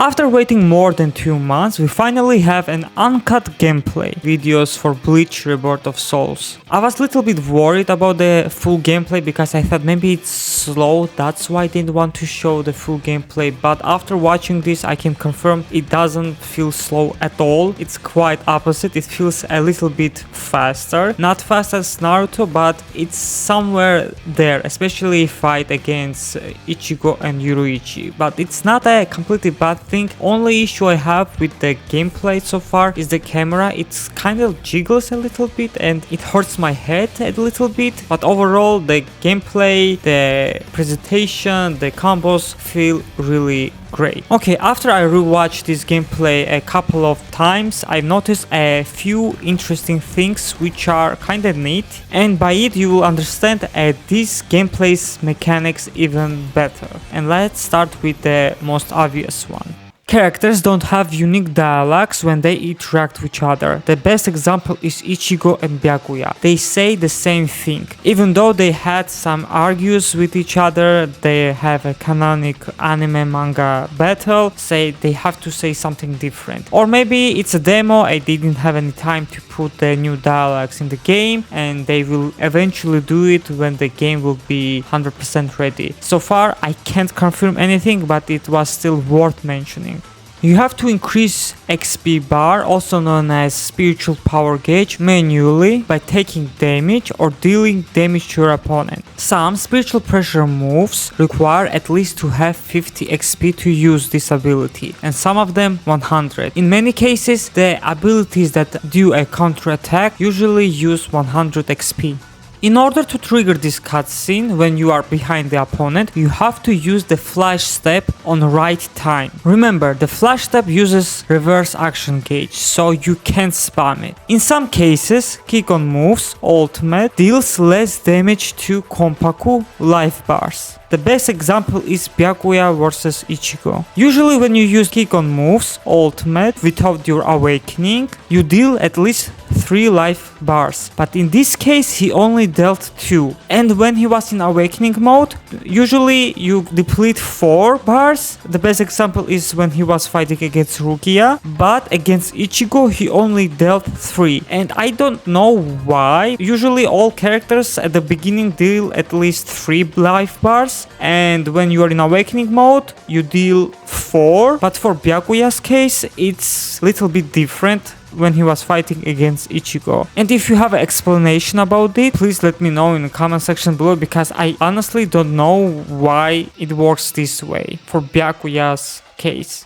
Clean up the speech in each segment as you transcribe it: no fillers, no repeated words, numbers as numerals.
After waiting more than 2 months, we finally have an uncut gameplay videos for Bleach Rebirth of Souls. I was a little bit worried about the full gameplay because I thought maybe it's slow, that's why I didn't want to show the full gameplay, but after watching this I can confirm it doesn't feel slow at all. It's quite opposite, it feels a little bit faster. Not fast as Naruto, but it's somewhere there, especially fight against Ichigo and Yuruichi. But it's not a completely bad thing. Only issue I have with the gameplay so far is the camera. It's kind of jiggles a little bit and it hurts my head a little bit, but overall the gameplay, the presentation, the combos feel really great. Okay, after I rewatched this gameplay a couple of times, I've noticed a few interesting things which are kinda neat, and by it you will understand this gameplay's mechanics even better. And let's start with the most obvious one. Characters don't have unique dialogues when they interact with each other. The best example is Ichigo and Byakuya. They say the same thing. Even though they had some argues with each other, they have a canonic anime manga battle, say they have to say something different. Or maybe it's a demo, I didn't have any time to put the new dialogues in the game, and they will eventually do it when the game will be 100% ready. So far I can't confirm anything, but it was still worth mentioning. You have to increase XP bar, also known as spiritual power gauge, manually by taking damage or dealing damage to your opponent. Some spiritual pressure moves require at least to have 50 XP to use this ability, and some of them 100. In many cases, the abilities that do a counter attack usually use 100 XP. In order to trigger this cutscene when you are behind the opponent, you have to use the flash step on right time. Remember, the flash step uses reverse action gauge, so you can't spam it. In some cases, kick-on moves, ultimate, deals less damage to Konpaku life bars. The best example is Byakuya vs Ichigo. Usually when you use kick-on moves, ultimate, without your awakening, you deal at least 3 life bars. But in this case he only dealt 2. And when he was in awakening mode, usually you deplete 4 bars. The best example is when he was fighting against Rukia. But against Ichigo he only dealt 3. And I don't know why. Usually all characters at the beginning deal at least 3 life bars, and when you are in awakening mode you deal 4, but for Byakuya's case it's a little bit different when he was fighting against Ichigo. And if you have an explanation about it, please let me know in the comment section below, because I honestly don't know why it works this way for Byakuya's case.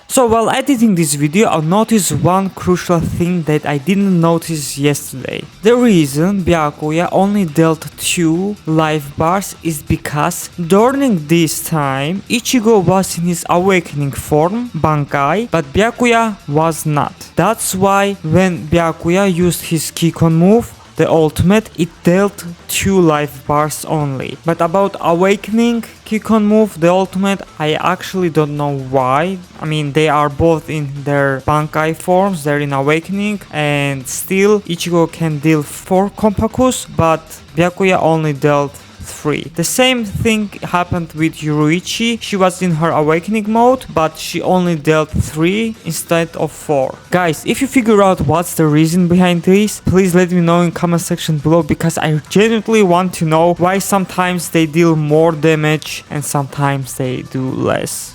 So while editing this video, I noticed one crucial thing that I didn't notice yesterday. The reason Byakuya only dealt 2 life bars is because during this time Ichigo was in his awakening form, Bankai, but Byakuya was not. That's why when Byakuya used his kick-on move, the ultimate, it dealt 2 life bars only. But about awakening kick-on move, the ultimate, I actually don't know why. I mean, they are both in their Bankai forms, they're in awakening, and still Ichigo can deal 4 Konpakus, but Byakuya only dealt 3. The same thing happened with Yuruichi. She was in her awakening mode, but she only dealt 3 instead of 4. Guys, if you figure out what's the reason behind this, please let me know in comment section below, because I genuinely want to know why sometimes they deal more damage and sometimes they do less.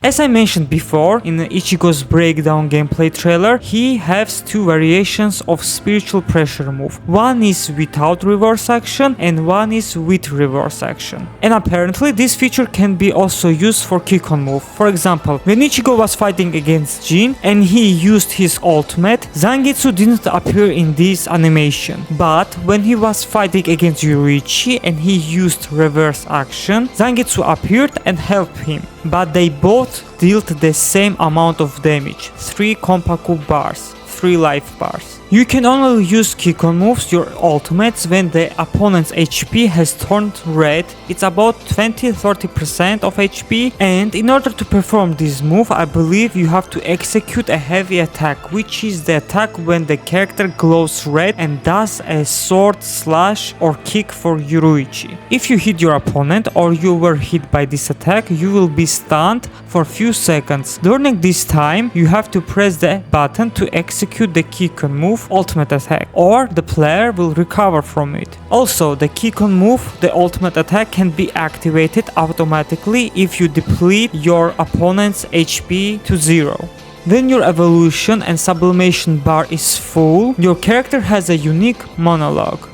As I mentioned before, in Ichigo's breakdown gameplay trailer, he has 2 variations of spiritual pressure move. One is without reverse action and one is with reverse action. And apparently this feature can be also used for kick-on move. For example, when Ichigo was fighting against Jin and he used his ultimate, Zangetsu didn't appear in this animation. But when he was fighting against Yuruichi and he used reverse action, Zangetsu appeared and helped him. But they both dealt the same amount of damage, 3 Konpaku bars, 3 life bars. You can only use kick-on moves, your ultimates, when the opponent's HP has turned red. It's about 20-30% of HP, and in order to perform this move, I believe you have to execute a heavy attack, which is the attack when the character glows red and does a sword slash or kick for Yoruichi. If you hit your opponent or you were hit by this attack, you will be stunned for a few seconds. During this time, you have to press the button to execute the kick-on move ultimate attack, or the player will recover from it. Also, the kick-on move, the ultimate attack, can be activated automatically if you deplete your opponent's HP to 0. When your evolution and sublimation bar is full, your character has a unique monologue.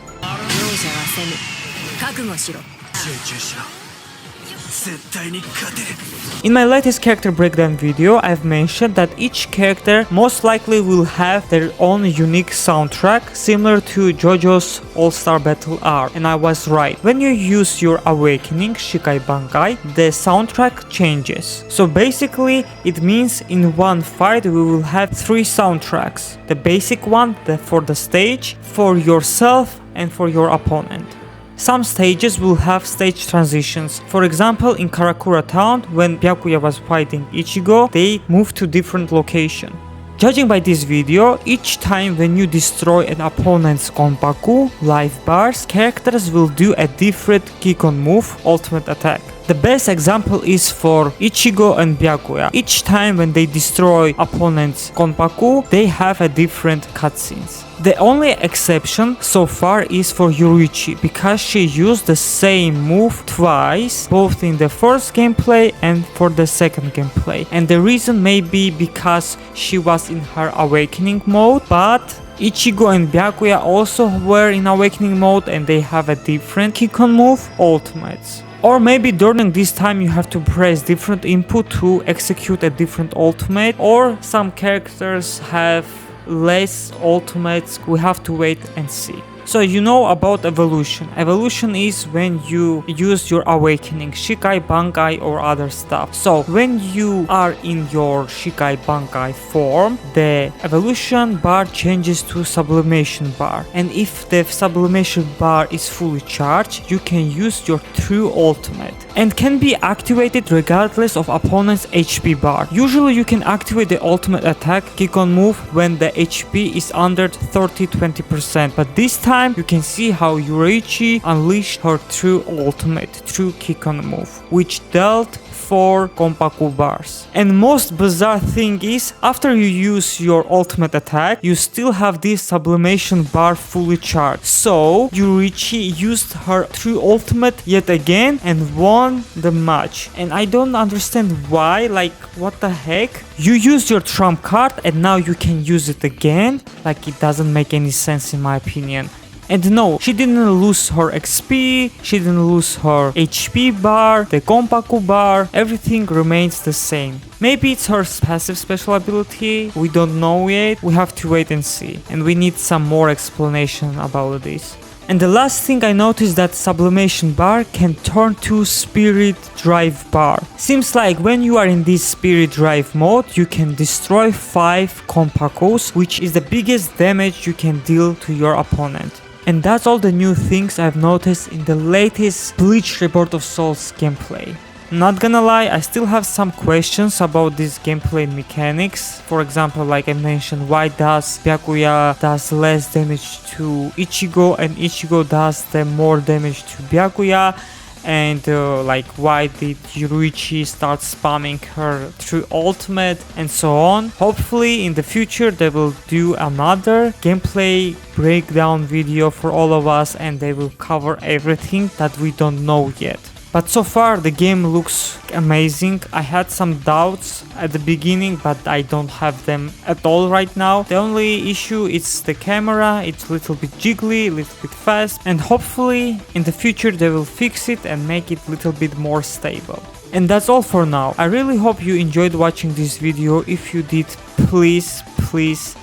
In my latest character breakdown video, I've mentioned that each character most likely will have their own unique soundtrack similar to JoJo's All-Star Battle Arc, and I was right. When you use your Awakening Shikai Bankai, the soundtrack changes. So basically, it means in one fight we will have 3 soundtracks. The basic one for the stage, for yourself, and for your opponent. Some stages will have stage transitions. For example, in Karakura Town, when Byakuya was fighting Ichigo, they moved to different location. Judging by this video, each time when you destroy an opponent's Konpaku, life bars, characters will do a different kick-on move, ultimate attack. The best example is for Ichigo and Byakuya. Each time when they destroy opponent's Konpaku, they have a different cutscenes. The only exception so far is for Yoruichi, because she used the same move twice, both in the first gameplay and for the second gameplay. And the reason may be because she was in her awakening mode, but Ichigo and Byakuya also were in awakening mode and they have a different kick-on move, ultimates. Or maybe during this time you have to press different input to execute a different ultimate, or some characters have less ultimates. We have to wait and see. So you know about evolution. Evolution is when you use your awakening, Shikai, Bankai or other stuff. So when you are in your Shikai Bankai form, the evolution bar changes to sublimation bar. And if the sublimation bar is fully charged, you can use your true ultimate. And can be activated regardless of opponent's HP bar. Usually you can activate the ultimate attack kick-on move when the HP is under 30-20%. But this time you can see how Yoruichi unleashed her true ultimate, true kick-on move, which dealt 4 Konpaku bars. And most bizarre thing is, after you use your ultimate attack, you still have this sublimation bar fully charged. So Yoruichi used her true ultimate yet again and won the match. And I don't understand why, like what the heck? You used your trump card and now you can use it again? Like, it doesn't make any sense in my opinion. And no, she didn't lose her XP, she didn't lose her HP bar, the Konpaku bar, everything remains the same. Maybe it's her passive special ability, we don't know yet, we have to wait and see. And we need some more explanation about this. And the last thing I noticed, that sublimation bar can turn to spirit drive bar. Seems like when you are in this spirit drive mode, you can destroy 5 Konpakus, which is the biggest damage you can deal to your opponent. And that's all the new things I've noticed in the latest Bleach Rebirth of Souls gameplay. Not gonna lie, I still have some questions about this gameplay mechanics. For example, like I mentioned, why does Byakuya does less damage to Ichigo and Ichigo does the more damage to Byakuya? And like, why did Yoruichi start spamming her through ultimate and so on. Hopefully in the future they will do another gameplay breakdown video for all of us and they will cover everything that we don't know yet. But so far the game looks amazing. I had some doubts at the beginning, but I don't have them at all right now. The only issue is the camera. It's a little bit jiggly, a little bit fast, and hopefully in the future they will fix it and make it a little bit more stable. And that's all for now. I really hope you enjoyed watching this video. If you did, please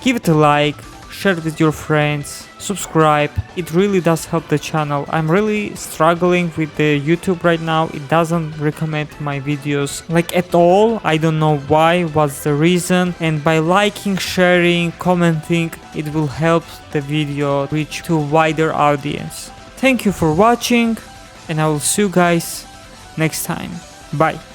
give it a like, share it with your friends, subscribe. It really does help the channel. I'm really struggling with the YouTube right now. It doesn't recommend my videos like at all. I don't know why, what's the reason. And by liking, sharing, commenting, it will help the video reach to a wider audience. Thank you for watching, and I will see you guys next time. Bye.